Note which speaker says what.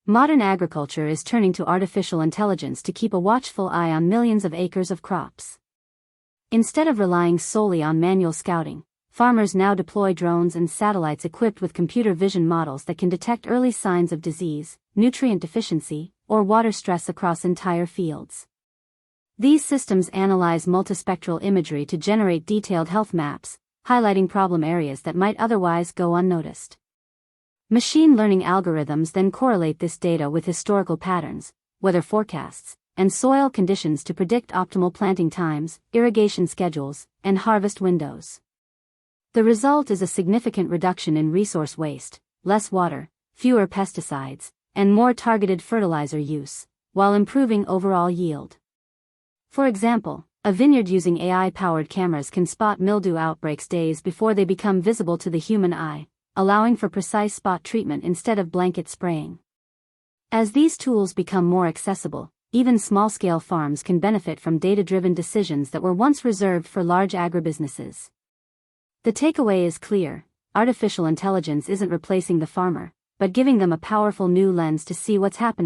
Speaker 1: Modern agriculture is turning to artificial intelligence to keep a watchful eye on millions of acres of crops. Instead of relying solely on manual scouting, farmers now deploy drones and satellites equipped with computer vision models that can detect early signs of disease, nutrient deficiency, or water stress across entire fields. These systems analyze multispectral imagery to generate detailed health maps, highlighting problem areas that might otherwise go unnoticed. Machine learning algorithms then correlate this data with historical patterns, weather forecasts, and soil conditions to predict optimal planting times, irrigation schedules, and harvest windows. The result is a significant reduction in resource waste, less water, fewer pesticides, and more targeted fertilizer use, while improving overall yield. For example, a vineyard using AI-powered cameras can spot mildew outbreaks days before they become visible to the human eye, allowing for precise spot treatment instead of blanket spraying. As these tools become more accessible, even small-scale farms can benefit from data-driven decisions that were once reserved for large agribusinesses. The takeaway is clear: artificial intelligence isn't replacing the farmer, but giving them a powerful new lens to see what's happening.